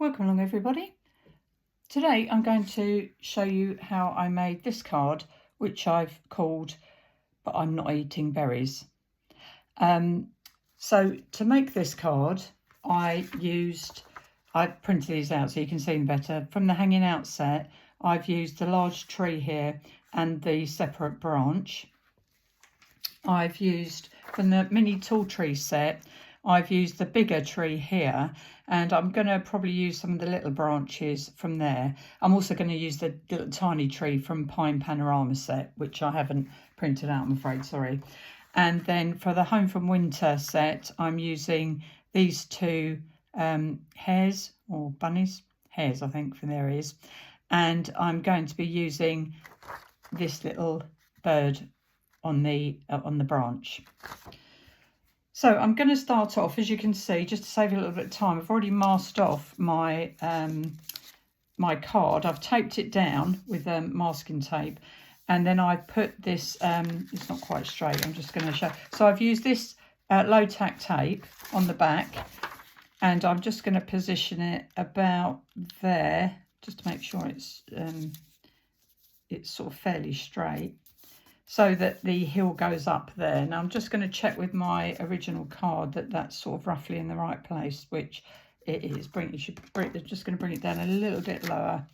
Welcome along everybody. Today I'm going to show you how I made this card, which I've called But I'm Not Eating Berries. So to make this card I printed these out so you can see them better. From the hanging out set I've used the large tree here and the separate branch. I've used from the mini tall tree set I've used the bigger tree here, and I'm going to probably use some of the little branches from there. I'm also going to use the little tiny tree from panorama set, which I haven't printed out, I'm afraid, sorry. And then for the Home from Winter set, I'm using these two hares or bunnies, hares I think from there is, and I'm going to be using this little bird on the branch. So I'm going to start off, as you can see, just to save a little bit of time. I've already masked off my my card. I've taped it down with masking tape, and then I put this. It's not quite straight. I'm just going to show. So I've used this low tack tape on the back, and I'm just going to position it about there, just to make sure it's sort of fairly straight, so that the hill goes up there. Now I'm just going to check with my original card that that's sort of roughly in the right place, which it is. Just going to bring it down a little bit lower.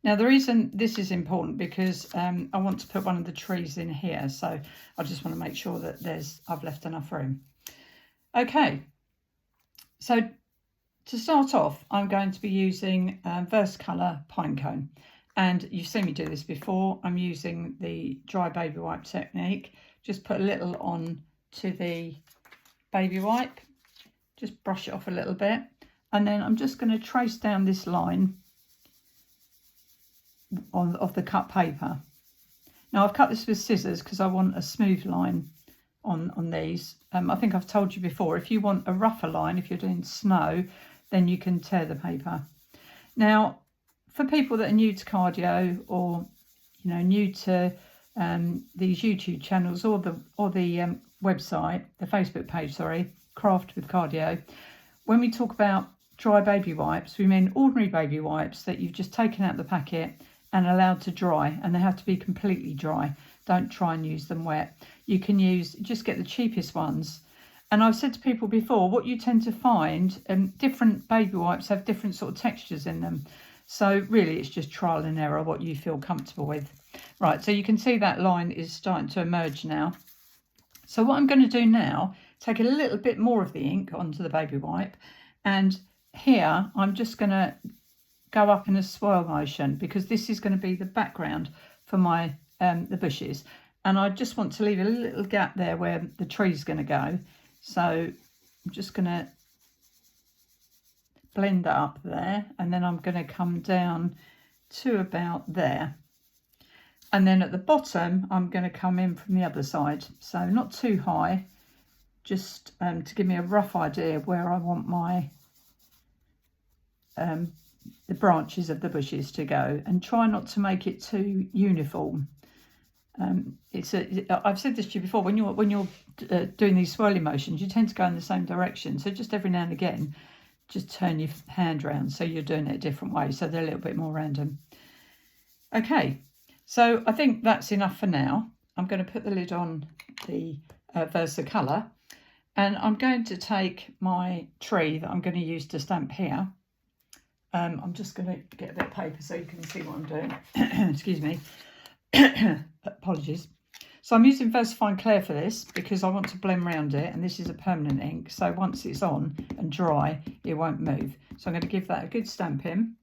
Now the reason this is important because I want to put one of the trees in here, so I just want to make sure that I've left enough room. Okay, so to start off I'm going to be using Versacolor pinecone. And you've seen me do this before. I'm using the dry baby wipe technique. Just put a little on to the baby wipe. Just brush it off a little bit. And then I'm just going to trace down this line of the cut paper. Now I've cut this with scissors because I want a smooth line on these. I think I've told you before, if you want a rougher line, if you're doing snow, then you can tear the paper. Now, for people that are new to cardio, or new to these YouTube channels, or the website, the Facebook page, sorry, Craft with Cardio, when we talk about dry baby wipes, we mean ordinary baby wipes that you've just taken out the packet and allowed to dry, and they have to be completely dry. Don't try and use them wet. You can just get the cheapest ones. And I've said to people before, what you tend to find, different baby wipes have different sort of textures in them. So really it's just trial and error, what you feel comfortable with. Right, so you can see that line is starting to emerge now. So what I'm going to do now, take a little bit more of the ink onto the baby wipe, and here I'm just going to go up in a swirl motion because this is going to be the background for my the bushes, and I just want to leave a little gap there where the tree's going to go. So I'm just going to blend that up there, and then I'm going to come down to about there, and then at the bottom I'm going to come in from the other side, so not too high, just to give me a rough idea where I want my the branches of the bushes to go, and try not to make it too uniform. I've said this to you before, when you're doing these swirly motions, you tend to go in the same direction, so just every now and again just turn your hand around so you're doing it a different way, so they're a little bit more random. Okay, so I think that's enough for now. I'm going to put the lid on the Versacolor, and I'm going to take my tree that I'm going to use to stamp here. I'm just going to get a bit of paper so you can see what I'm doing. Excuse me. Apologies. So I'm using versafine clair for this because I want to blend around it, and this is a permanent ink, so once it's on and dry it won't move. So I'm going to give that a good stamping,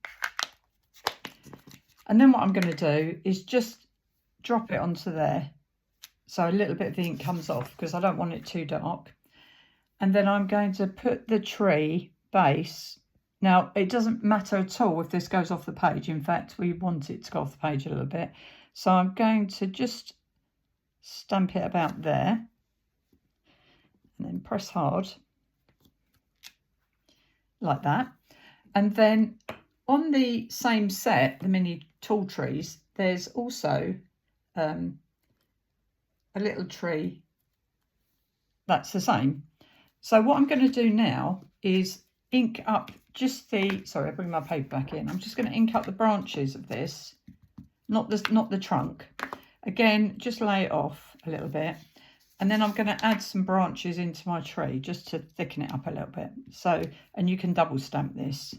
and then what I'm going to do is just drop it onto there so a little bit of the ink comes off because I don't want it too dark. And then I'm going to put the tree base. Now it doesn't matter at all if this goes off the page, in fact we want it to go off the page a little bit, so I'm going to just stamp it about there and then press hard like that. And then on the same set, the mini tall trees, there's also a little tree that's the same. So what I'm going to do now is ink up just the, sorry, I'll bring my paper back in. I'm just going to ink up the branches of this, not the trunk. Again, just lay it off a little bit. And then I'm going to add some branches into my tree just to thicken it up a little bit. So, and you can double stamp this.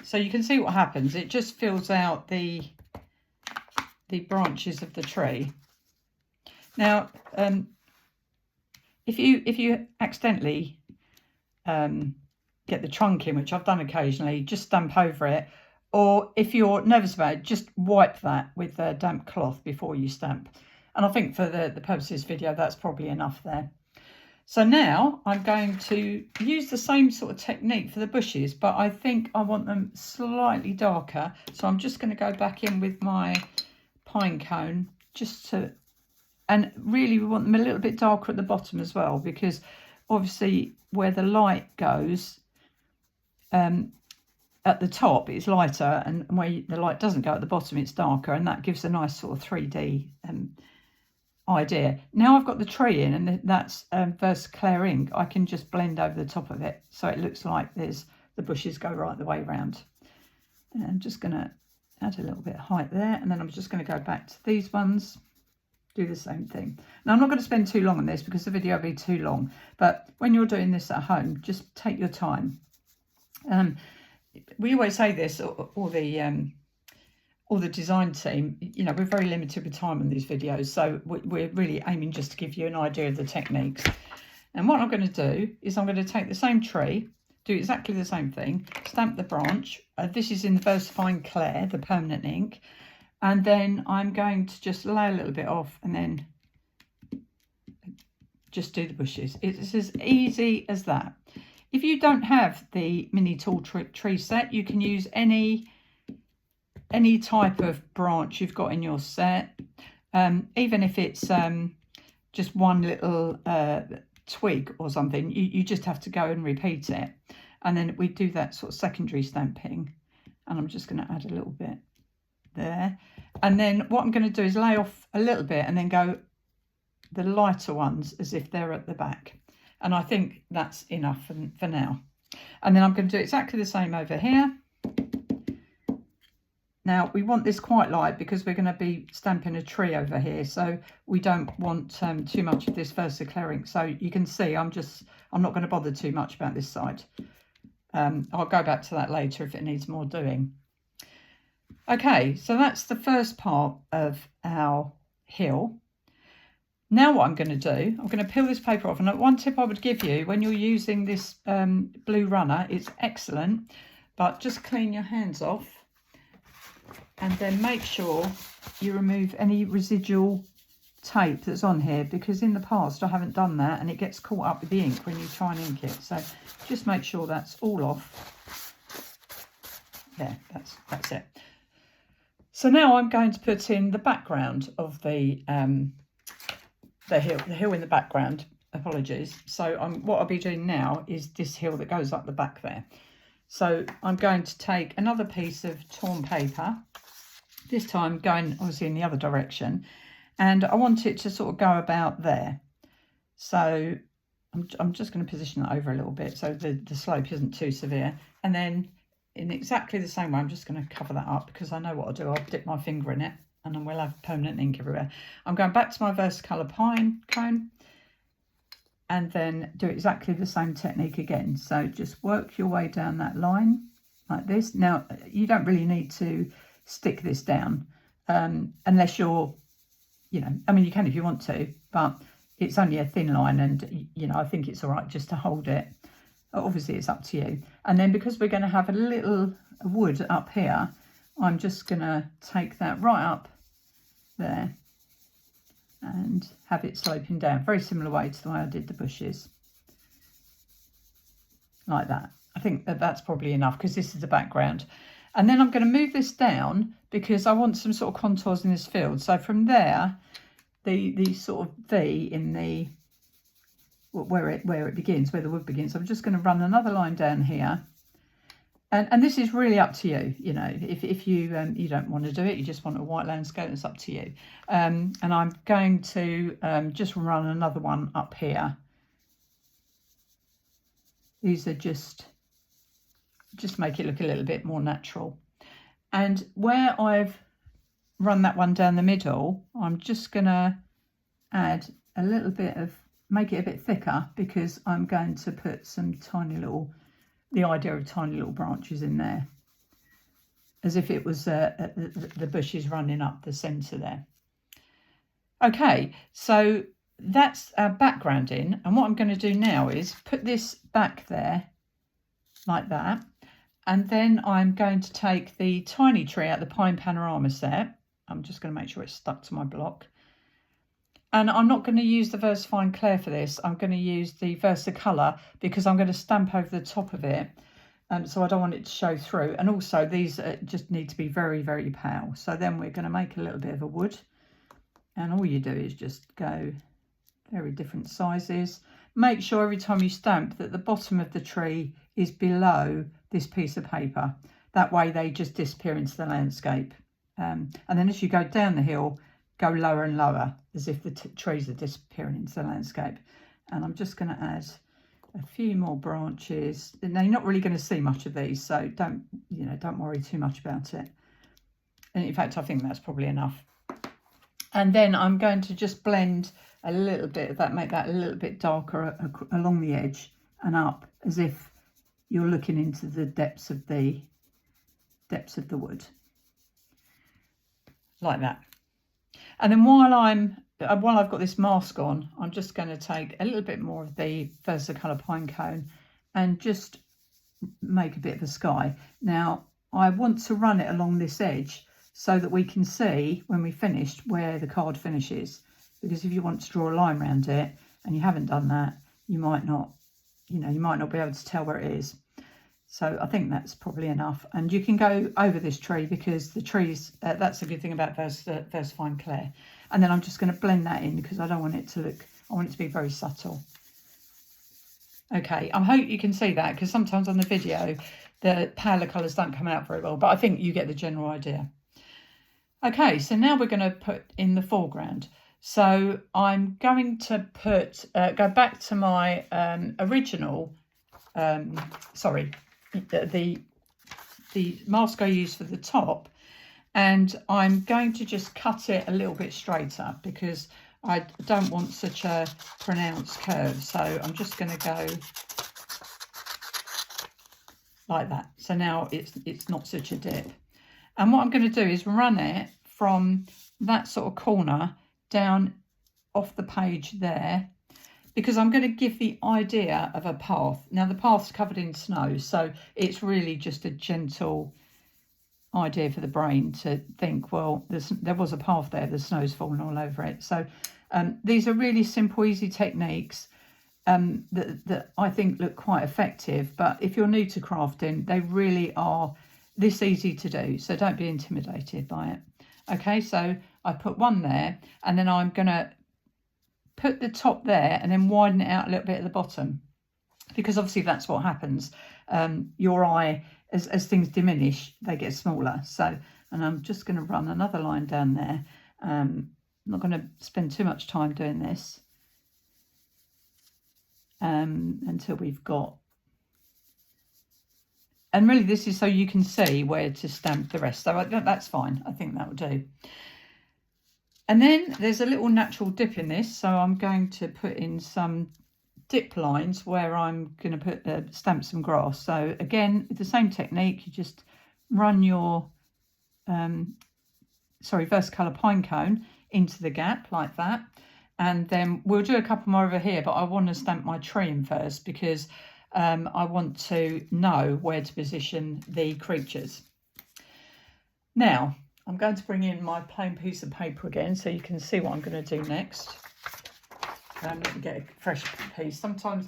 So you can see what happens. It just fills out the branches of the tree. Now, if you accidentally get the trunk in, which I've done occasionally, just stamp over it. Or if you're nervous about it, just wipe that with a damp cloth before you stamp. And I think for the purpose of this video, that's probably enough there. So now I'm going to use the same sort of technique for the bushes, but I think I want them slightly darker. So I'm just going to go back in with my pine cone just to, and really we want them a little bit darker at the bottom as well, because obviously where the light goes, at the top it's lighter, and where the light doesn't go at the bottom it's darker, and that gives a nice sort of 3D idea. Now I've got the tree in, and that's versacolor ink. I can just blend over the top of it so it looks like there's the bushes go right the way around. And I'm just going to add a little bit of height there, and then I'm just going to go back to these ones, do the same thing. Now I'm not going to spend too long on this because the video will be too long, but when you're doing this at home, just take your time. We always say this, or the design team, you know, we're very limited with time on these videos, so we're really aiming just to give you an idea of the techniques. And what I'm going to do is I'm going to take the same tree, do exactly the same thing, stamp the branch. This is in the versafine clair, the permanent ink, and then I'm going to just lay a little bit off and then just do the bushes. It's as easy as that. If you don't have the mini tool tree set, you can use any type of branch you've got in your set, even if it's just one little twig or something. You just have to go and repeat it, and then we do that sort of secondary stamping. And I'm just going to add a little bit there, and then what I'm going to do is lay off a little bit and then go the lighter ones as if they're at the back. And I think that's enough for now. And then I'm going to do exactly the same over here. Now we want this quite light because we're going to be stamping a tree over here, so we don't want too much of this versacolor ink. So you can see I'm not going to bother too much about this side. I'll go back to that later if it needs more doing. Okay, so that's the first part of our hill. Now what I'm going to do, I'm going to peel this paper off. And one tip I would give you when you're using this blue runner, it's excellent, but just clean your hands off and then make sure you remove any residual tape that's on here, because in the past I haven't done that and it gets caught up with the ink when you try and ink it. So just make sure that's all off. There, that's it. So now I'm going to put in the background of the hill in the background, apologies. So what I'll be doing now is this hill that goes up the back there. So I'm going to take another piece of torn paper, this time going obviously in the other direction, and I want it to sort of go about there. So I'm just going to position that over a little bit so the slope isn't too severe, and then in exactly the same way I'm just going to cover that up, because I know what I'll do. I'll dip my finger in it and then we'll have permanent ink everywhere. I'm going back to my Versacolor pine cone and then do exactly the same technique again. So just work your way down that line like this. Now, you don't really need to stick this down unless you're, you know, I mean, you can if you want to, but it's only a thin line, and, you know, I think it's all right just to hold it. Obviously, it's up to you. And then because we're going to have a little wood up here, I'm just going to take that right up there and have it sloping down, very similar way to the way I did the bushes, like that. I think that's probably enough because this is the background. And then I'm going to move this down because I want some sort of contours in this field. So from there, the sort of V in the where it begins, where the wood begins, I'm just going to run another line down here. And this is really up to you. You know, if you don't want to do it, you just want a white landscape, it's up to you. And I'm going to just run another one up here. These are just just make it look a little bit more natural. And where I've run that one down the middle, I'm just going to add a little bit of, make it a bit thicker, because I'm going to put some tiny little, the idea of tiny little branches in there, as if it was the bushes running up the centre there. Okay, so that's our background in, and what I'm going to do now is put this back there like that, and then I'm going to take the tiny tree out of the pine panorama set. I'm just going to make sure it's stuck to my block, and I'm not going to use the versafine clair for this. I'm going to use the versacolor, because I'm going to stamp over the top of it, so I don't want it to show through. And also these just need to be very, very pale. So then we're going to make a little bit of a wood, and all you do is just go very different sizes. Make sure every time you stamp that the bottom of the tree is below this piece of paper. That way they just disappear into the landscape. And then as you go down the hill, go lower and lower, as if the trees are disappearing into the landscape. And I'm just going to add a few more branches. Now you're not really going to see much of these, so don't worry too much about it. And in fact, I think that's probably enough. And then I'm going to just blend a little bit of that, make that a little bit darker along the edge and up, as if you're looking into the depths of the wood, like that. And then while I've got this mask on, I'm just going to take a little bit more of the versacolor pinecone and just make a bit of a sky. Now I want to run it along this edge so that we can see when we finished where the card finishes, because if you want to draw a line around it and you haven't done that, you might not be able to tell where it is. So I think that's probably enough. And you can go over this tree, because the trees, that's a good thing about versafine clair. And then I'm just going to blend that in, because I don't want it to look, I want it to be very subtle. Okay, I hope you can see that, because sometimes on the video the paler colours don't come out very well, but I think you get the general idea. Okay, so now we're going to put in the foreground. So I'm going to put, go back to my original, the mask I used for the top, and I'm going to just cut it a little bit straighter, because I don't want such a pronounced curve. So I'm just going to go like that. So now it's not such a dip. And what I'm going to do is run it from that sort of corner down off the page there, because I'm going to give the idea of a path. Now the path's covered in snow, so it's really just a gentle idea for the brain to think, well, there was a path there, the snow's fallen all over it. So these are really simple, easy techniques that I think look quite effective. But if you're new to crafting, they really are this easy to do, so don't be intimidated by it. Okay, so I put one there, and then I'm going to put the top there and then widen it out a little bit at the bottom, because obviously that's what happens. Your eye, as things diminish, they get smaller. So, and I'm just going to run another line down there. I'm not going to spend too much time doing this until we've got, and really this is so you can see where to stamp the rest. So that's fine. I think that will do. And then there's a little natural dip in this, so I'm going to put in some dip lines where I'm going to put stamp some grass. So again, the same technique, you just run your versacolor pinecone into the gap like that, and then we'll do a couple more over here, but I want to stamp my tree in first, because I want to know where to position the creatures. Now I'm going to bring in my plain piece of paper again, so you can see what I'm going to do next. Let me get a fresh piece. Sometimes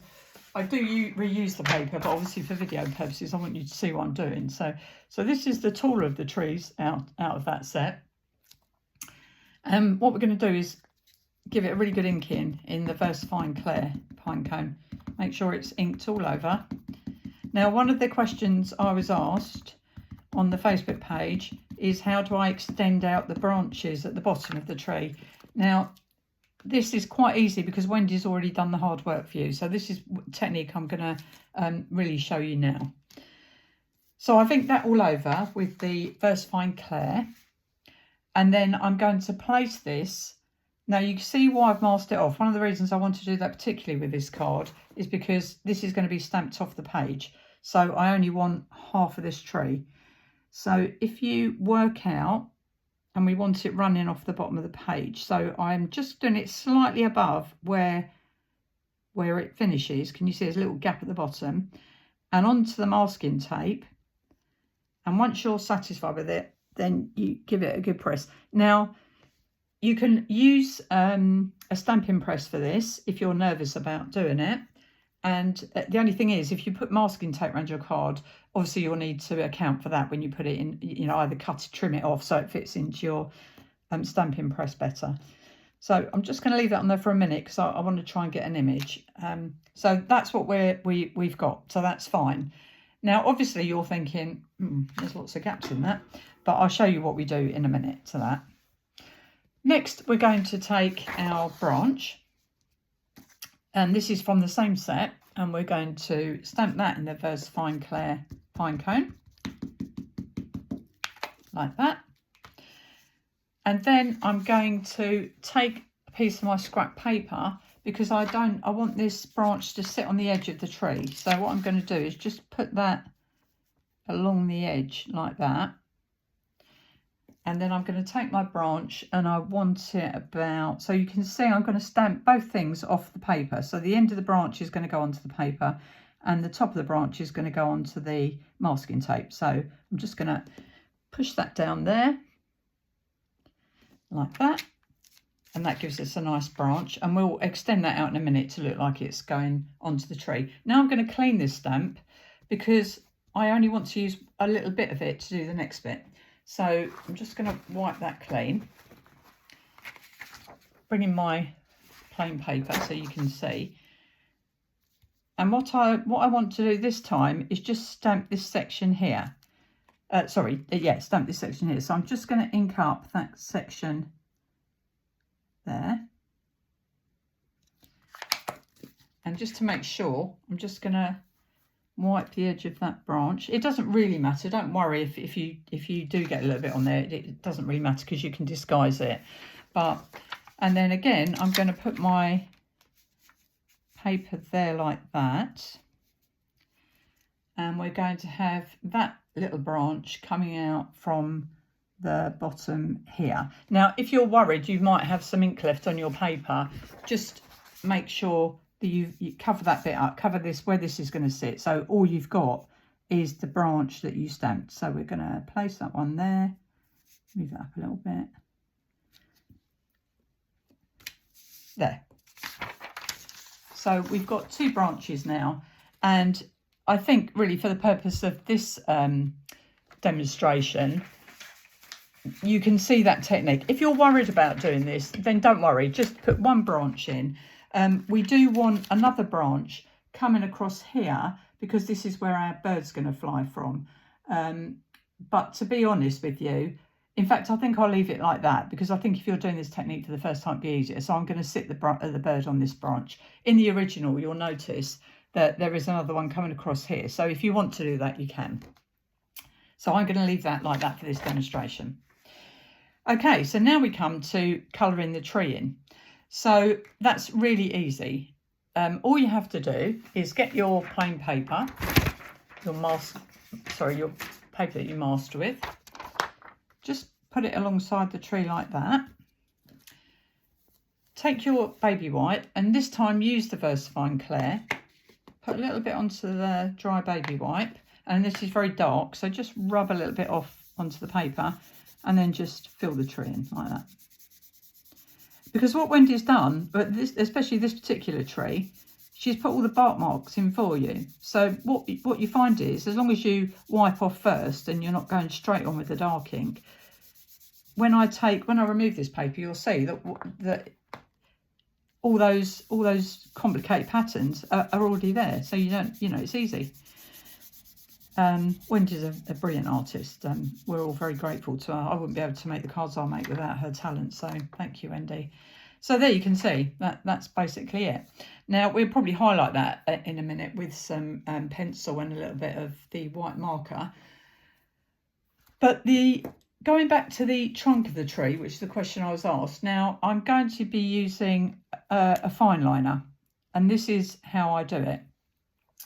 I do reuse the paper, but obviously for video purposes, I want you to see what I'm doing. So this is the taller of the trees out of that set. What we're going to do is give it a really good ink in the versafine clair pinecone. Make sure it's inked all over. Now, one of the questions I was asked on the Facebook page is, how do I extend out the branches at the bottom of the tree? Now, this is quite easy because Wendy's already done the hard work for you. So this is technique I'm going to really show you now. So I've inked that all over with the Versafine Clair. And then I'm going to place this. Now you can see why I've masked it off. One of the reasons I want to do that particularly with this card is because this is going to be stamped off the page. So I only want half of this tree. So if you work out, and we want it running off the bottom of the page. So I'm just doing it slightly above where it finishes. Can you see there's a little gap at the bottom? And onto the masking tape. And once you're satisfied with it, then you give it a good press. Now, you can use a stamping press for this if you're nervous about doing it. And the only thing is, if you put masking tape around your card, obviously you'll need to account for that when you put it in, you know, either cut it, trim it off so it fits into your stamping press better. So I'm just going to leave that on there for a minute because I want to try and get an image. So that's what we've got. So that's fine. Now, obviously you're thinking, there's lots of gaps in that, but I'll show you what we do in a minute to that. Next, we're going to take our branch. And this is from the same set, and we're going to stamp that in the Versafine Clair pinecone, like that. And then I'm going to take a piece of my scrap paper because I want this branch to sit on the edge of the tree. So what I'm going to do is just put that along the edge like that. And then I'm going to take my branch and I want it about, so you can see I'm going to stamp both things off the paper. So the end of the branch is going to go onto the paper and the top of the branch is going to go onto the masking tape. So I'm just going to push that down there like that. And that gives us a nice branch, and we'll extend that out in a minute to look like it's going onto the tree. Now I'm going to clean this stamp because I only want to use a little bit of it to do the next bit. So I'm just going to wipe that clean, bring in my plain paper so you can see. And what I want to do this time is just stamp this section here. Stamp this section here. So I'm just going to ink up that section there. And just to make sure, I'm just going to wipe the edge of that branch. It doesn't really matter. Don't worry if you do get a little bit on there. It doesn't really matter because you can disguise it. And then again, I'm going to put my paper there like that. And we're going to have that little branch coming out from the bottom here. Now, if you're worried you might have some ink left on your paper, just make sure that you cover that bit up, cover this where this is going to sit. So all you've got is the branch that you stamped. So we're going to place that one there, move that up a little bit. There. So we've got two branches now, and I think really for the purpose of this demonstration, you can see that technique. If you're worried about doing this, then don't worry, just put one branch in. We do want another branch coming across here because this is where our bird's going to fly from. But to be honest with you, in fact, I think I'll leave it like that because I think if you're doing this technique for the first time, it'll be easier. So I'm going to sit the bird on this branch. In the original, you'll notice that there is another one coming across here. So if you want to do that, you can. So I'm going to leave that like that for this demonstration. Okay, so now we come to colouring the tree in. So that's really easy. All you have to do is get your plain paper, your paper that you masked with. Just put it alongside the tree like that. Take your baby white and this time use the Versafine Clair. Put a little bit onto the dry baby white, and this is very dark, so just rub a little bit off onto the paper and then just fill the tree in like that. Because what Wendy's done, but especially this particular tree, she's put all the bark marks in for you. So what you find is, as long as you wipe off first and you're not going straight on with the dark ink, when I remove this paper, you'll see that all those complicated patterns are already there. So you don't, it's easy. Wendy's a brilliant artist. We're all very grateful to her. I wouldn't be able to make the cards I'll make without her talent. So thank you, Wendy. So there you can see that's basically it. Now we'll probably highlight that in a minute with some pencil and a little bit of the white marker. But going back to the trunk of the tree, which is the question I was asked, now I'm going to be using a fineliner, and this is how I do it.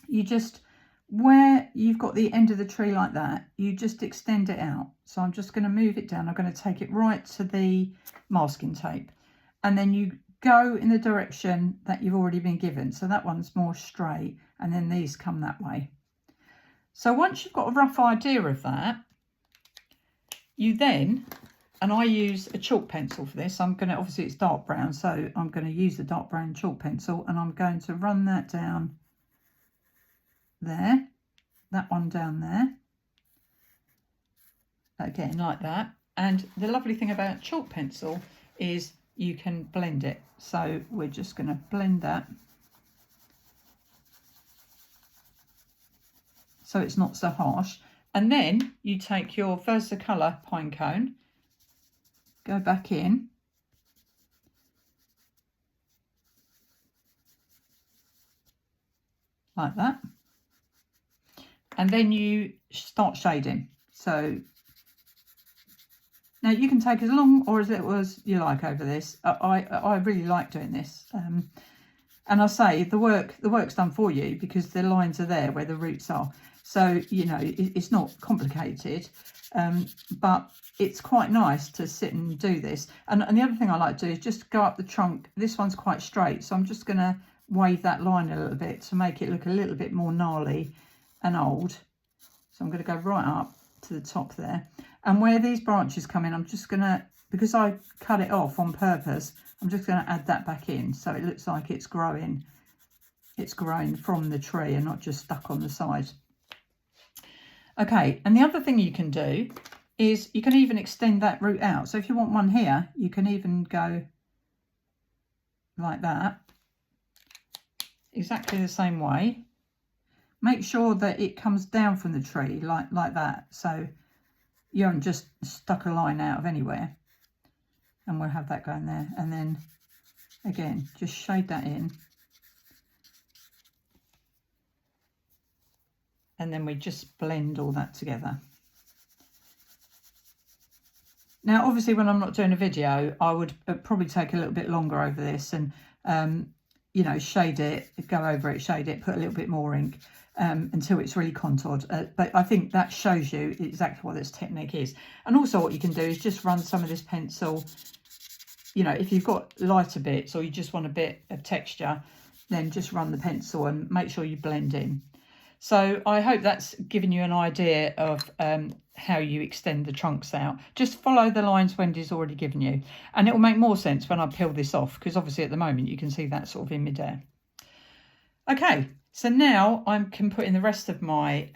You just, where you've got the end of the tree like that, you just extend it out. So I'm just going to move it down. I'm going to take it right to the masking tape, and then you go in the direction that you've already been given. So that one's more straight, and then these come that way. So once you've got a rough idea of that, you then, and I use a chalk pencil for this. I'm going to, obviously it's dark brown, so I'm going to use the dark brown chalk pencil, and I'm going to run that down there, that one down there, again like that. And the lovely thing about chalk pencil is you can blend it. So we're just going to blend that so it's not so harsh. And then you take your versacolor pinecone, go back in, like that, and then you start shading. So now you can take as long or as little as you like over this. I really like doing this, and I say the work's done for you because the lines are there where the roots are. So, you know, it's not complicated, but it's quite nice to sit and do this. And the other thing I like to do is just go up the trunk. This one's quite straight, so I'm just going to wave that line a little bit to make it look a little bit more gnarly and old. So I'm going to go right up to the top there. And where these branches come in, I'm just going to, because I cut it off on purpose, I'm just going to add that back in so it looks like it's growing. It's growing from the tree and not just stuck on the side. Okay, and the other thing you can do is you can even extend that root out. So if you want one here, you can even go like that, exactly the same way. Make sure that it comes down from the tree like that, so you haven't just stuck a line out of anywhere. And we'll have that going there. And then again, just shade that in. And then we just blend all that together. Now, obviously, when I'm not doing a video, I would probably take a little bit longer over this and, you know, shade it, go over it, shade it, put a little bit more ink until it's really contoured. But I think that shows you exactly what this technique is. And also what you can do is just run some of this pencil, you know, if you've got lighter bits or you just want a bit of texture, then just run the pencil and make sure you blend in. So I hope that's given you an idea of how you extend the trunks out. Just follow the lines Wendy's already given you. And it will make more sense when I peel this off, because obviously at the moment you can see that sort of in midair. Okay, so now I can put in the rest of my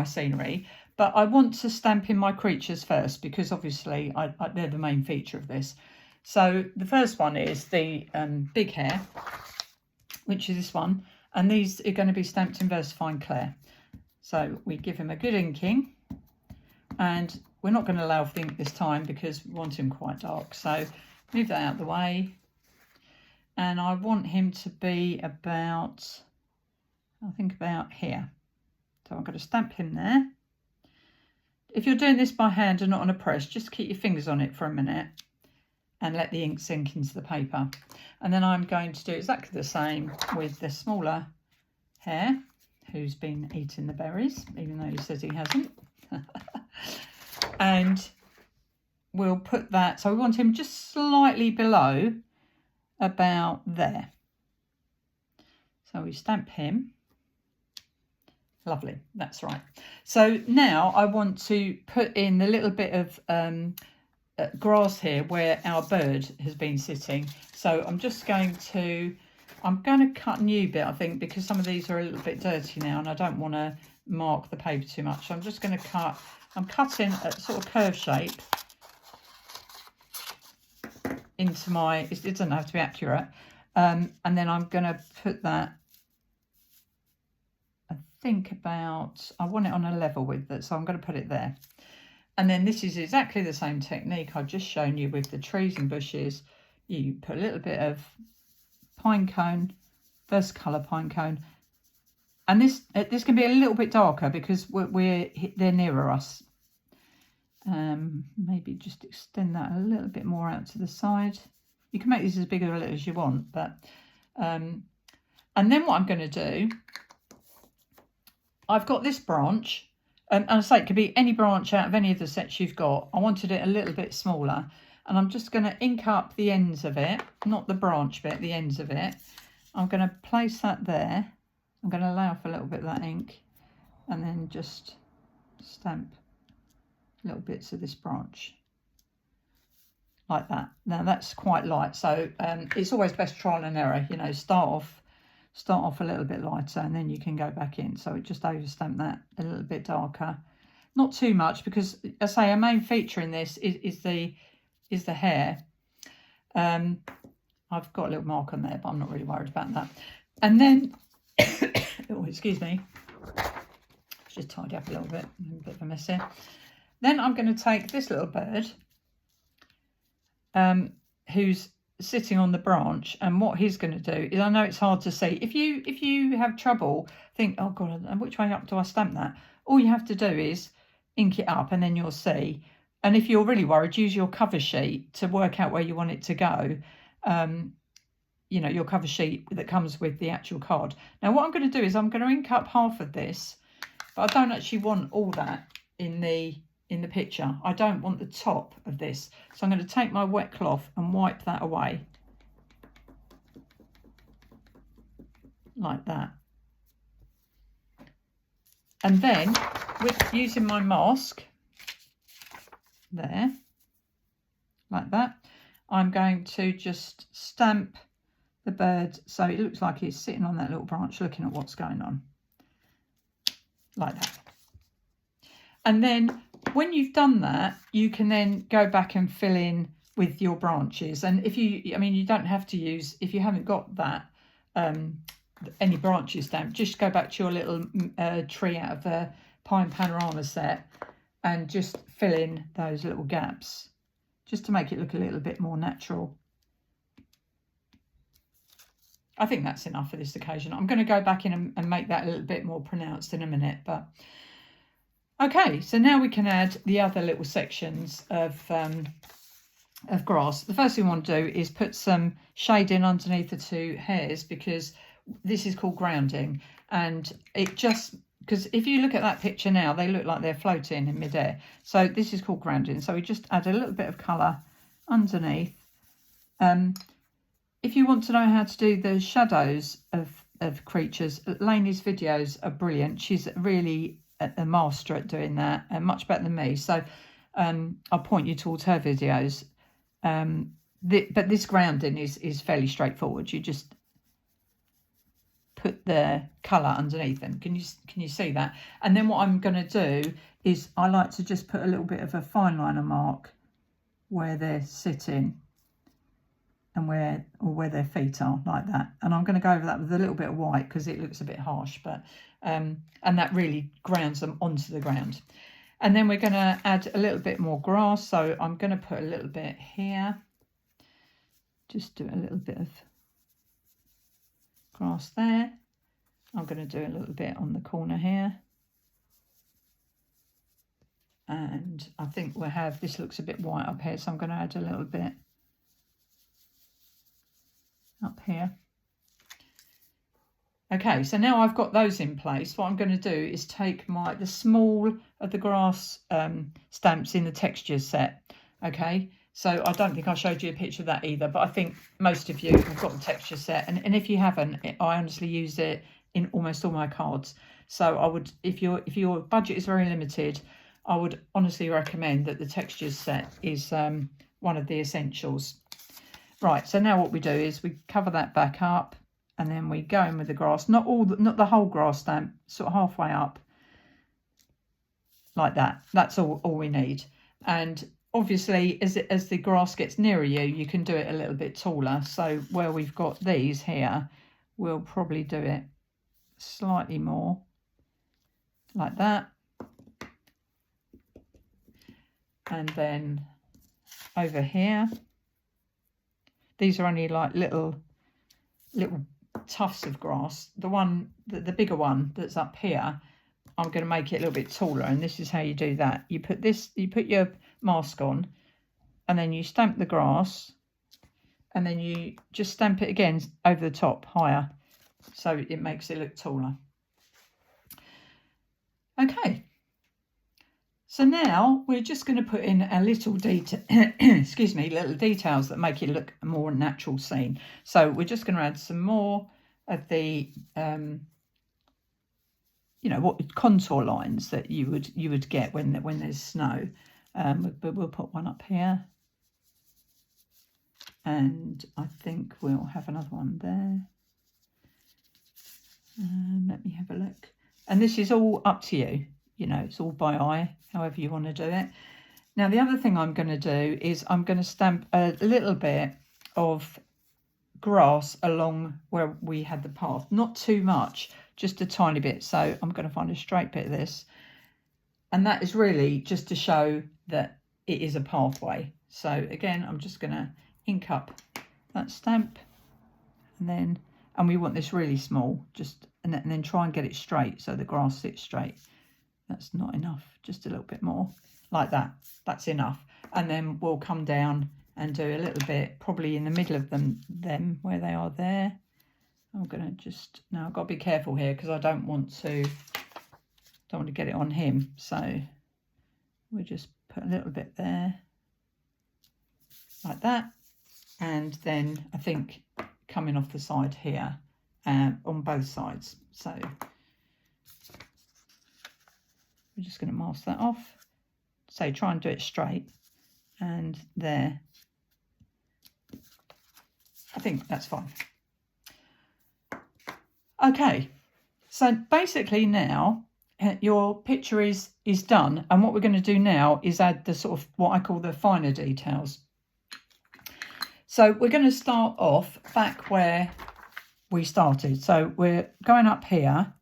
scenery, but I want to stamp in my creatures first because obviously they're the main feature of this. So the first one is the big hare, which is this one. And these are going to be stamped in versafine clair. So we give him a good inking, and we're not going to allow for the ink this time because we want him quite dark. So move that out of the way. And I want him to be about, I think about here. So I'm going to stamp him there. If you're doing this by hand and not on a press, just keep your fingers on it for a minute and let the ink sink into the paper. And then I'm going to do exactly the same with the smaller hare who's been eating the berries, even though he says he hasn't. And we'll put that, so we want him just slightly below about there. So we stamp him. Lovely, that's right. So now I want to put in a little bit of grass here where our bird has been sitting. So I'm just going to, cut a new bit, I think, because some of these are a little bit dirty now and I don't want to mark the paper too much. So I'm just going to cut, I'm cutting a sort of curve shape into my, it doesn't have to be accurate. And then I'm going to put that, I think about, I want it on a level with it, so I'm going to put it there. And then this is exactly the same technique I've just shown you with the trees and bushes. You put a little bit of pinecone, versacolor pinecone, and this can be a little bit darker because they're nearer us. Maybe just extend that a little bit more out to the side. You can make this as big or little as you want, but and then what I'm going to do, I've got this branch, and I say it could be any branch out of any of the sets you've got. I wanted it a little bit smaller, and I'm just going to ink up the ends of it, not the branch bit, the ends of it. I'm going to place that there. I'm going to lay off a little bit of that ink, and then just stamp little bits of this branch like that. Now that's quite light, so it's always best trial and error. You know, start off a little bit lighter, and then you can go back in. So just over stamp that a little bit darker, not too much, because I say our main feature in this is the hair. I've got a little mark on there, but I'm not really worried about that. And then oh, excuse me, let's just tidy up a little bit of a mess here. Then I'm going to take this little bird who's sitting on the branch, and what he's going to do is, I know it's hard to see. If you have trouble, think, oh God, and which way up do I stamp that? All you have to do is ink it up, and then you'll see. And if you're really worried, use your cover sheet to work out where you want it to go. You know, your cover sheet that comes with the actual card. Now what I'm going to do is I'm going to ink up half of this, but I don't actually want all that in the picture. I don't want the top of this, so I'm going to take my wet cloth and wipe that away like that. And then with using my mask there like that, I'm going to just stamp the bird so it looks like he's sitting on that little branch looking at what's going on like that. And then when you've done that, you can then go back and fill in with your branches. And if you, I mean, you don't have to use, if you haven't got that, any branches stamped, just go back to your little tree out of the Pine Panorama set and just fill in those little gaps, just to make it look a little bit more natural. I think that's enough for this occasion. I'm going to go back in and make that a little bit more pronounced in a minute, but okay, so now we can add the other little sections of grass. The first thing we want to do is put some shading underneath the two hairs, because this is called grounding. And it just, because if you look at that picture now, they look like they're floating in midair. So this is called grounding. So we just add a little bit of colour underneath. If you want to know how to do the shadows of creatures, Lainey's videos are brilliant. She's really a master at doing that, and much better than me. So I'll point you towards her videos. But this grounding is fairly straightforward. You just put the colour underneath them. Can you see that? And then what I'm going to do is I like to just put a little bit of a fineliner mark where they're sitting and where their feet are, like that. And I'm going to go over that with a little bit of white because it looks a bit harsh, but and that really grounds them onto the ground. And then we're going to add a little bit more grass. So I'm going to put a little bit here. Just do a little bit of grass there. I'm going to do a little bit on the corner here. And I think we'll have, this looks a bit white up here, so I'm going to add a little bit up here. Okay, so now I've got those in place, what I'm going to do is take the small of the grass stamps in the textures set. Okay, so I don't think I showed you a picture of that either, but I think most of you have got the texture set, and if you haven't, I honestly use it in almost all my cards. So I would, if your budget is very limited, I would honestly recommend that the textures set is one of the essentials. Right, so now what we do is we cover that back up, and then we go in with the grass, not the whole grass stamp, sort of halfway up, like that. That's all we need. And obviously, as the grass gets nearer you, you can do it a little bit taller. So where we've got these here, we'll probably do it slightly more, like that. And then over here, these are only like little tufts of grass. The bigger one that's up here, I'm going to make it a little bit taller, and this is how you do that. You put your mask on, and then you stamp the grass, and then you just stamp it again over the top higher, so it makes it look taller. Okay, so now we're just going to put in a little little details that make it look a more natural scene. So we're just going to add some more of the what contour lines that you would get when there's snow. But we'll put one up here, and I think we'll have another one there. Let me have a look. And this is all up to you. It's all by eye, however you want to do it. Now, the other thing I'm going to do is I'm going to stamp a little bit of grass along where we had the path. Not too much, just a tiny bit. So I'm going to find a straight bit of this. And that is really just to show that it is a pathway. So again, I'm just going to ink up that stamp. And we want this really small, and then try and get it straight so the grass sits straight. That's not enough, just a little bit more like that. That's enough. And then we'll come down and do a little bit probably in the middle of them where they are there. I'm going to now I've got to be careful here because I don't want to get it on him. So we'll just put a little bit there like that. And then I think coming off the side here on both sides. So we're just going to mask that off. So try and do it straight. And there. I think that's fine. Okay. So basically now your picture is done. And what we're going to do now is add the sort of what I call the finer details. So we're going to start off back where we started. So we're going up here.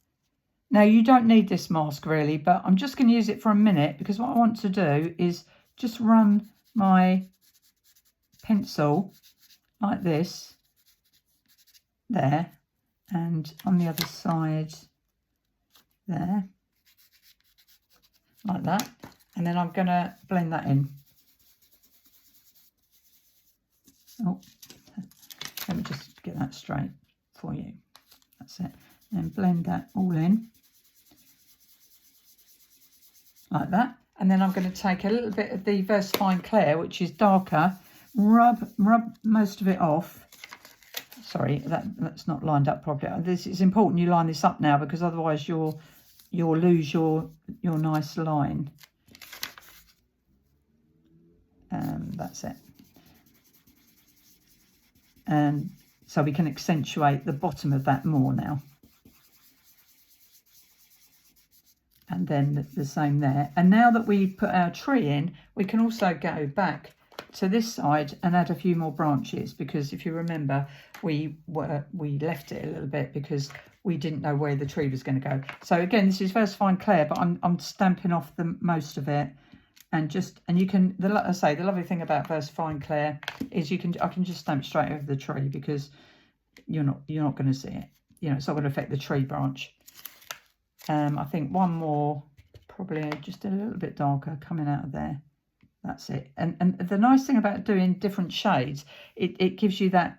Now, you don't need this mask really, but I'm just going to use it for a minute because what I want to do is just run my pencil like this, there, and on the other side there, like that. And then I'm going to blend that in. Oh, let me just get that straight for you. That's it. And blend that all in. Like that. And then I'm going to take a little bit of the versafine clair, which is darker, rub most of it off. Sorry, that's not lined up properly. This is important you line this up now because otherwise you'll lose your nice line. That's it. And so we can accentuate the bottom of that more now. And then the same there. And now that we put our tree in, we can also go back to this side and add a few more branches, because if you remember, we left it a little bit because we didn't know where the tree was going to go. So again, this is versafine clair, but I'm stamping off the most of it, and you can, I say, the lovely thing about versafine clair is I can just stamp straight over the tree because you're not going to see it. It's not going to affect the tree branch. I think one more, probably just a little bit darker coming out of there. That's it. And the nice thing about doing different shades, it gives you that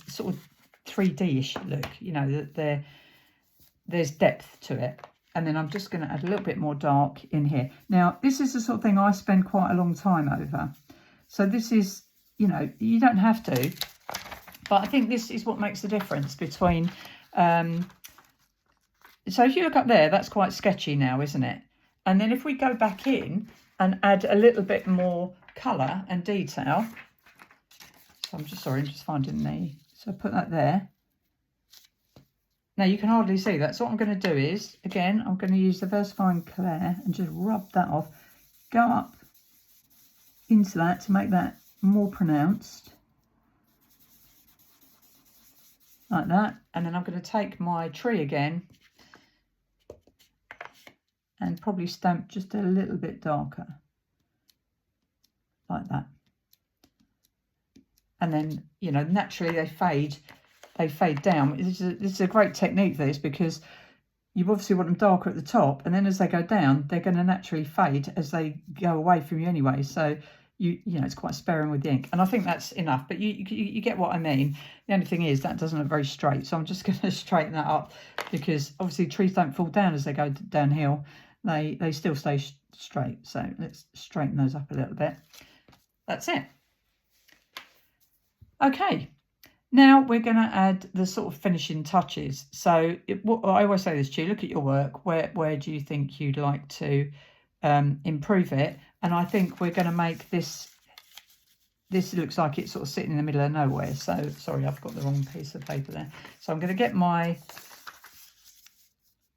sort of 3D-ish look, that there's depth to it. And then I'm just going to add a little bit more dark in here. Now, this is the sort of thing I spend quite a long time over. So this is, you don't have to, but I think this is what makes the difference between... So if you look up there, that's quite sketchy now, isn't it? And then if we go back in and add a little bit more colour and detail. So I'm just finding so put that there. Now you can hardly see that. So what I'm going to do is, again, I'm going to use the versafine clair and just rub that off. Go up into that to make that more pronounced. Like that. And then I'm going to take my tree again and probably stamp just a little bit darker. like that. And then, you know, naturally they fade down. This is a great technique, this, because you obviously want them darker at the top, and then as they go down, they're going to naturally fade as they go away from you anyway. So you know, it's quite sparing with the ink, and I think that's enough. But you get what I mean. The only thing is that doesn't look very straight, so I'm just going to straighten that up, because obviously trees don't fall down as they go downhill. They still stay straight. So let's straighten those up a little bit. That's it. Okay. Now we're going to add the sort of finishing touches. So I always say this to you, look at your work. Where do you think you'd like to improve it? And I think we're going to make this looks like it's sort of sitting in the middle of nowhere. So, sorry, I've got the wrong piece of paper there. So I'm going to get my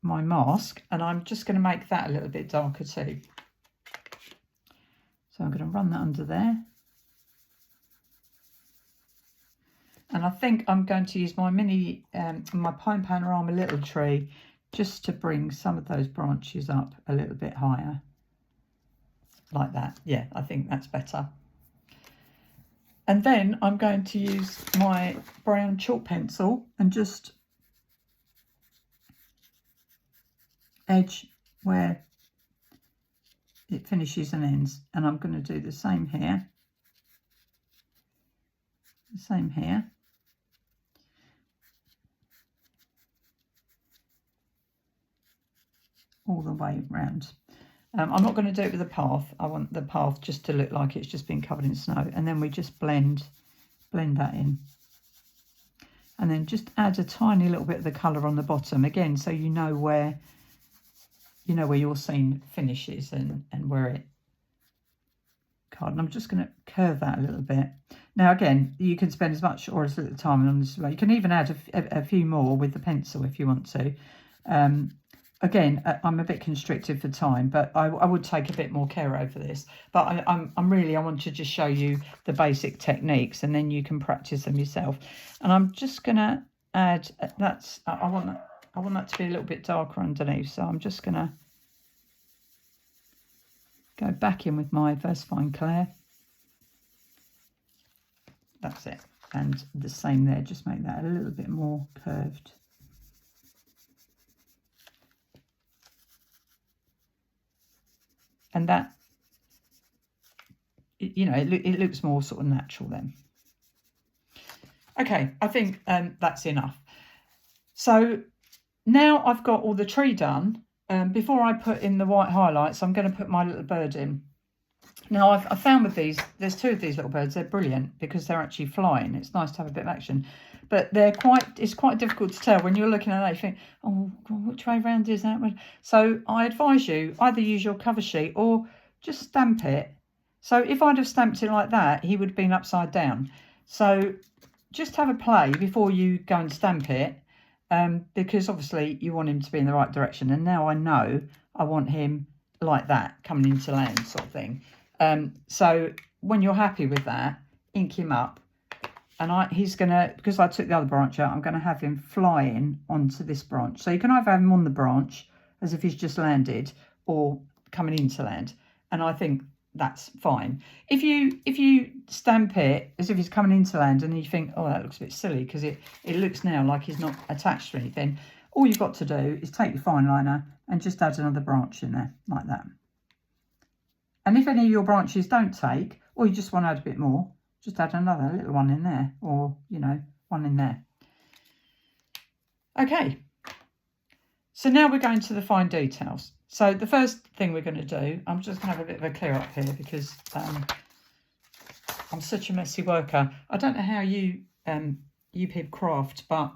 mask, and I'm just going to make that a little bit darker too. So I'm going to run that under there. And I think I'm going to use my my pine panorama little tree just to bring some of those branches up a little bit higher. Like that. Yeah, I think that's better. And then I'm going to use my brown chalk pencil and just edge where it finishes and ends. And I'm going to do the same here. The same here. All the way round. I'm not going to do it with the path. I want the path just to look like it's just been covered in snow. And then we just blend that in. And then just add a tiny little bit of the colour on the bottom again, so you know where your scene finishes and where it card. And I'm just going to curve that a little bit. Now again, you can spend as much or as little time on this. You can even add a few more with the pencil if you want to. Again, I'm a bit constricted for time, but I would take a bit more care over this. But I want to just show you the basic techniques, and then you can practice them yourself. And I'm just going to add I want that to be a little bit darker underneath. So I'm just going to go back in with my versafine clair. That's it, and the same there. Just make that a little bit more curved. And that, you know, it looks more sort of natural then. Okay, I think that's enough. So now I've got all the tree done. Before I put in the white highlights, I'm going to put my little bird in. Now I found with these, there's two of these little birds. They're brilliant because they're actually flying. It's nice to have a bit of action. But it's quite difficult to tell when you're looking at it. You think, oh God, which way round is that one? So I advise you either use your cover sheet or just stamp it. So if I'd have stamped it like that, he would have been upside down. So just have a play before you go and stamp it, because obviously you want him to be in the right direction. And now I know I want him like that, coming into land sort of thing. So when you're happy with that, ink him up. And he's going to, because I took the other branch out, I'm going to have him flying onto this branch. So you can either have him on the branch as if he's just landed, or coming into land. And I think that's fine. If you stamp it as if he's coming into land and you think, oh, that looks a bit silly because it looks now like he's not attached to anything, all you've got to do is take your fineliner and just add another branch in there like that. And if any of your branches don't take, or you just want to add a bit more, just add another little one in there, or, you know, one in there. Okay, so now we're going to the fine details. So the first thing we're going to do, I'm just going to have a bit of a clear up here because I'm such a messy worker. I don't know how you people craft, but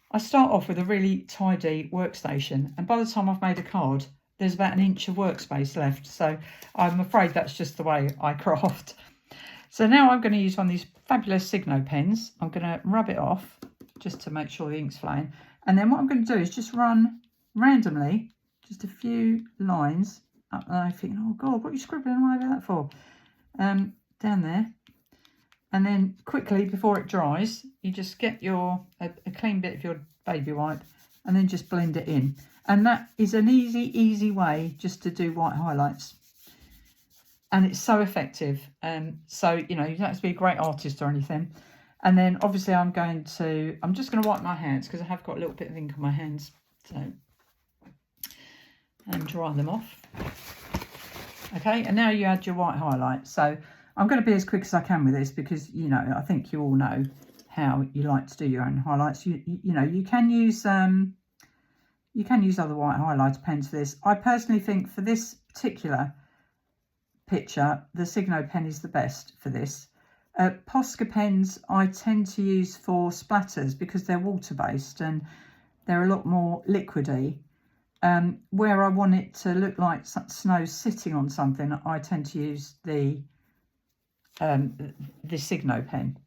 I start off with a really tidy workstation, and by the time I've made a card, there's about 1 inch of workspace left. So I'm afraid that's just the way I craft. So now I'm going to use one of these fabulous Signo pens. I'm going to rub it off just to make sure the ink's flowing. And then what I'm going to do is just run randomly just a few lines up there. I think, oh God, what are you scribbling all over that for? Down there. And then quickly, before it dries, you just get a clean bit of your baby wipe and then just blend it in. And that is an easy way just to do white highlights. and it's so effective. So, you know, you don't have to be a great artist or anything. And then obviously I'm just going to wipe my hands because I have got a little bit of ink on my hands. So, and dry them off. Okay, and now you add your white highlight. So I'm going to be as quick as I can with this because, you know, I think you all know how you like to do your own highlights. You know, you can use other white highlighter pens for this. I personally think for this particular picture, the Signo pen is the best for this. Posca pens I tend to use for splatters because they're water-based and they're a lot more liquidy. Where I want it to look like snow sitting on something, I tend to use the Signo pen.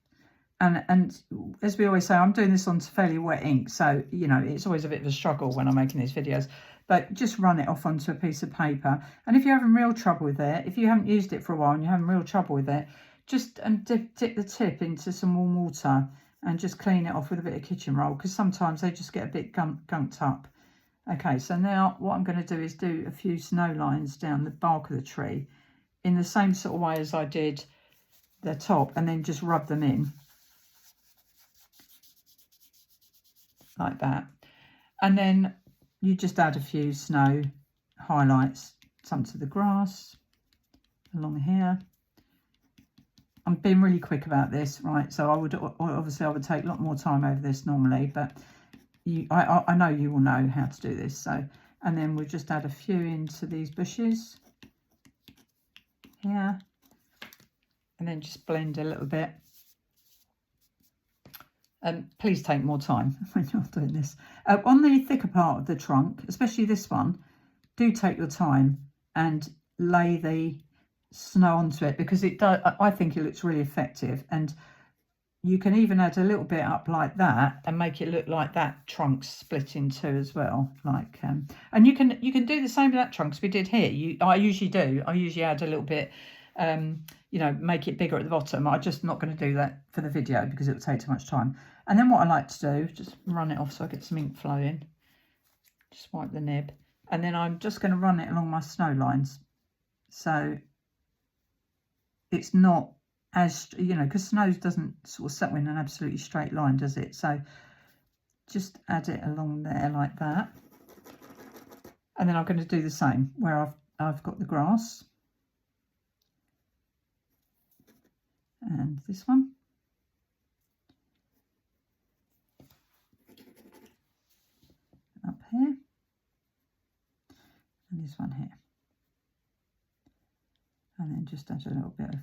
And as we always say, I'm doing this on fairly wet ink, so, you know, it's always a bit of a struggle when I'm making these videos. But just run it off onto a piece of paper. And if you're having real trouble with it, if you haven't used it for a while and you're having real trouble with it, just dip the tip into some warm water and just clean it off with a bit of kitchen roll, because sometimes they just get a bit gunked up. Okay, so now what I'm going to do is do a few snow lines down the bark of the tree in the same sort of way as I did the top, and then just rub them in like that. And then you just add a few snow highlights, some to the grass along here. I'm being really quick about this, right? So I would take a lot more time over this normally, but I know you will know how to do this. So, and then we'll just add a few into these bushes here, and then just blend a little bit. Please take more time when you're doing this. On the thicker part of the trunk, especially this one, do take your time and lay the snow onto it, because it does. I think it looks really effective, and you can even add a little bit up like that and make it look like that trunk's split in two as well. Like, and you can do the same with that trunk as we did here. I usually add a little bit. You know, make it bigger at the bottom. I'm just not going to do that for the video because it will take too much time. And then what I like to do, just run it off so I get some ink flowing. Just wipe the nib. And then I'm just going to run it along my snow lines. So it's not as, you know, because snow doesn't sort of settle in an absolutely straight line, does it? So just add it along there like that. And then I'm going to do the same where I've got the grass. And this one. Up here. And this one here. And then just add a little bit of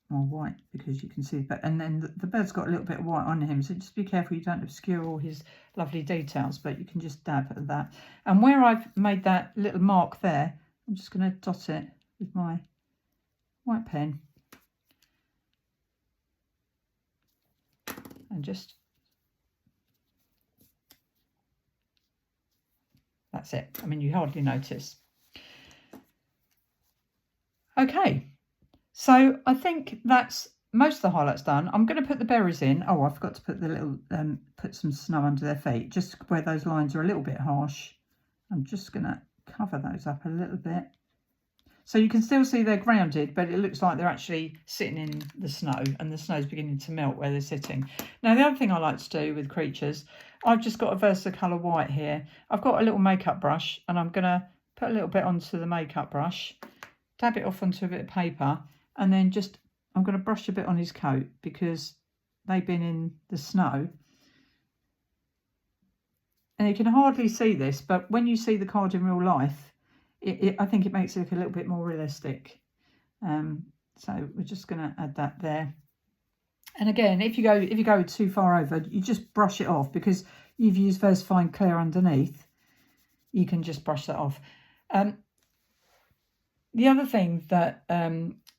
more white, because you can see, and then the bird's got a little bit of white on him, so just be careful you don't obscure all his lovely details, but you can just dab at that. And where I've made that little mark there, I'm just going to dot it with my white pen. And just, that's it. I mean, you hardly notice. Okay, so I think that's most of the highlights done. I'm going to put the berries in. Oh, I forgot to put the little, put some snow under their feet, just where those lines are a little bit harsh. I'm just going to cover those up a little bit. So you can still see they're grounded, but it looks like they're actually sitting in the snow, and the snow's beginning to melt where they're sitting. Now, the other thing I like to do with creatures, I've just got a Versacolor white here. I've got a little makeup brush, and I'm going to put a little bit onto the makeup brush, dab it off onto a bit of paper, and then just, I'm going to brush a bit on his coat because they've been in the snow. And you can hardly see this, but when you see the card in real life, I think it makes it look a little bit more realistic. So we're just going to add that there. And again, if you go too far over, you just brush it off, because you've used versafine clair underneath. You can just brush that off. The other thing that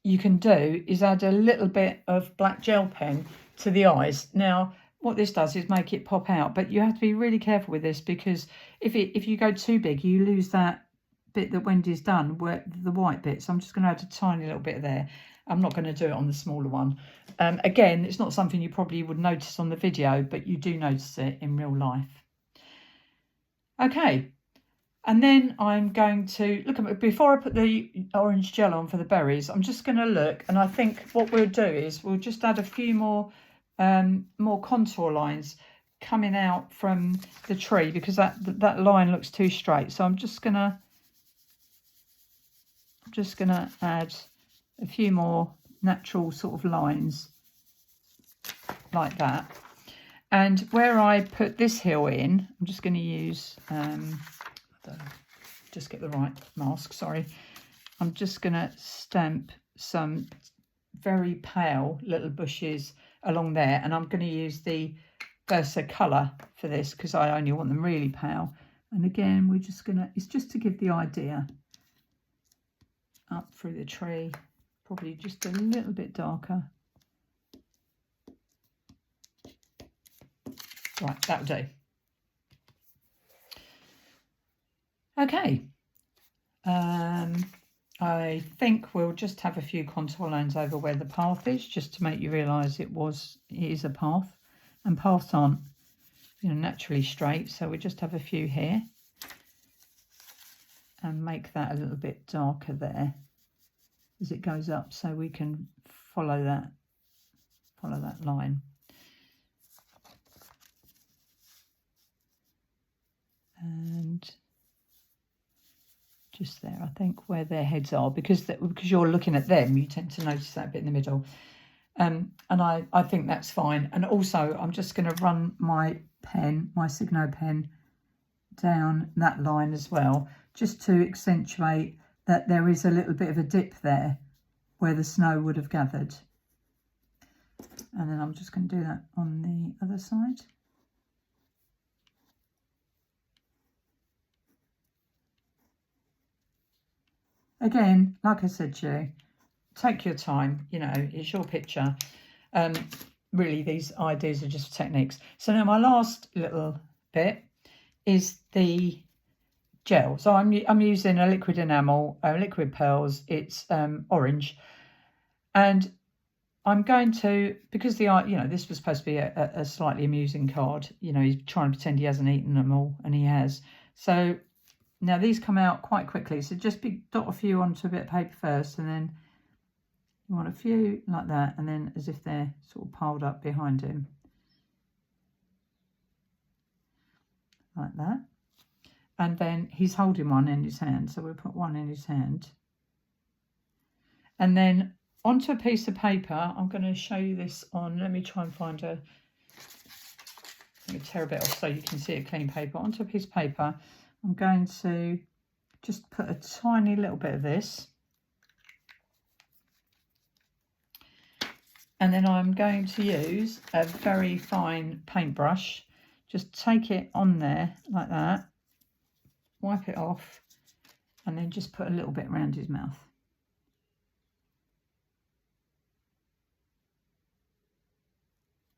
you can do is add a little bit of black gel pen to the eyes. Now, what this does is make it pop out, but you have to be really careful with this, because if you go too big, you lose that bit that Wendy's done, where the white bit. So I'm just going to add a tiny little bit there. I'm not going to do it on the smaller one. Again, it's not something you probably would notice on the video, but you do notice it in real life. Okay, And then I'm going to look at, before I put the orange gel on for the berries, I'm just going to look, and I think what we'll do is we'll just add a few more contour lines coming out from the tree, because that line looks too straight. So I'm just gonna add a few more natural sort of lines like that. And where I put this hill in, I'm just going to use just get the right mask, sorry. I'm just going to stamp some very pale little bushes along there, and I'm going to use the versacolor for this because I only want them really pale. And again, we're just going to, it's just to give the idea. Up through the tree, probably just a little bit darker. Right, that'll do. Okay, I think we'll just have a few contour lines over where the path is, just to make you realise it is a path, and paths aren't, you know, naturally straight. So we just have a few here, and make that a little bit darker there as it goes up, so we can follow that line. And just there, I think, where their heads are, because you're looking at them, you tend to notice that bit in the middle. And I think that's fine. And also, I'm just going to run my pen, my Signo pen, down that line as well, just to accentuate that there is a little bit of a dip there where the snow would have gathered. And then I'm just going to do that on the other side. Again, like I said to you, take your time, you know, it's your picture. Really, these ideas are just techniques. So now my last little bit is the gel. So I'm using a liquid enamel, liquid pearls. It's orange, and I'm going to, because this was supposed to be a slightly amusing card. You know, he's trying to pretend he hasn't eaten them all, and he has. So now these come out quite quickly. So just dot a few onto a bit of paper first, and then you want a few like that, and then as if they're sort of piled up behind him, like that. And then he's holding one in his hand, so we'll put one in his hand. And then onto a piece of paper, I'm going to show you this on, let me try and find let me tear a bit off so you can see a clean paper. Onto a piece of paper, I'm going to just put a tiny little bit of this. And then I'm going to use a very fine paintbrush. Just take it on there like that, wipe it off, and then just put a little bit around his mouth.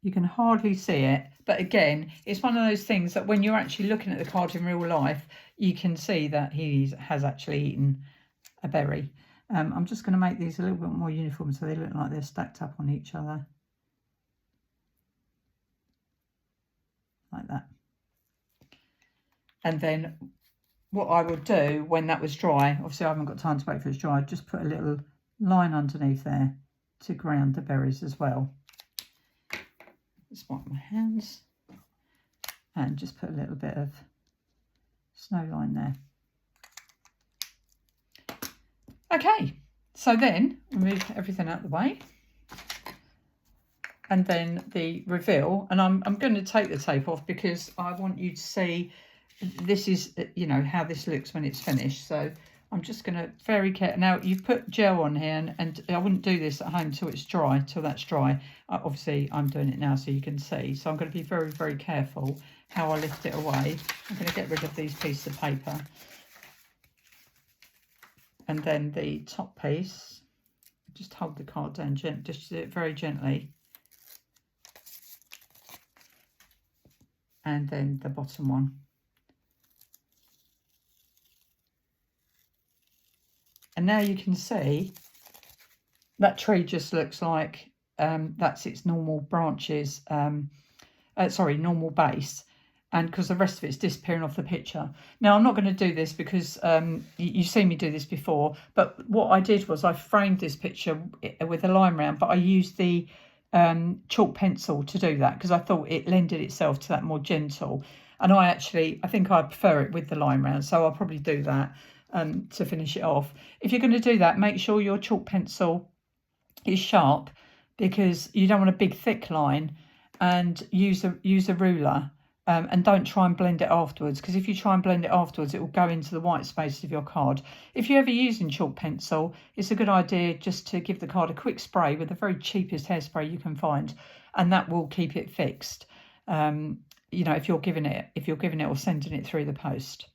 You can hardly see it, but again, it's one of those things that when you're actually looking at the card in real life, you can see that he has actually eaten a berry. I'm just going to make these a little bit more uniform so they look like they're stacked up on each other. Like that. And then what I would do when that was dry, obviously I haven't got time to wait for it to dry, just put a little line underneath there to ground the berries as well. Just wipe my hands and just put a little bit of snow line there. Okay, so then remove everything out of the way, and then the reveal. And I'm going to take the tape off because I want you to see this is, you know, how this looks when it's finished. So I'm just going to very carefully. Now you've put gel on here, and I wouldn't do this at home till it's dry, till that's dry. Obviously I'm doing it now so you can see. So I'm going to be very, very careful how I lift it away. I'm going to get rid of these pieces of paper. And then the top piece, just hold the card down gently, just do it very gently. And then the bottom one. And now you can see that tree just looks like that's its normal branches, normal base. and because the rest of it's disappearing off the picture. Now, I'm not going to do this because you've seen me do this before, but what I did was I framed this picture with a line round, but I used the chalk pencil to do that because I thought it lended itself to that more gentle. And I think I prefer it with the line round, so I'll probably do that to finish it off. If you're going to do that, make sure your chalk pencil is sharp, because you don't want a big thick line, and use a ruler. And don't try and blend it afterwards, because if you try and blend it afterwards, it will go into the white space of your card. If you're ever using chalk pencil, it's a good idea just to give the card a quick spray with the very cheapest hairspray you can find, and that will keep it fixed. You know, if you're giving it or sending it through the post.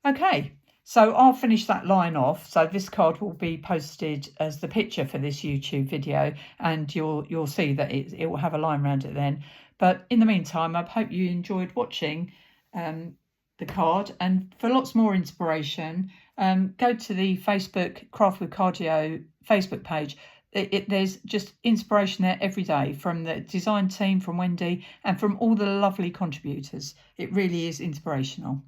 Okay, so I'll finish that line off. So this card will be posted as the picture for this YouTube video, and you'll see that it will have a line around it then. But in the meantime, I hope you enjoyed watching the card. And for lots more inspiration, go to the Facebook Craft with Cardio Facebook page. There's just inspiration there every day from the design team, from Wendy, and from all the lovely contributors. It really is inspirational.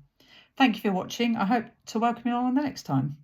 Thank you for watching. I hope to welcome you all on the next time.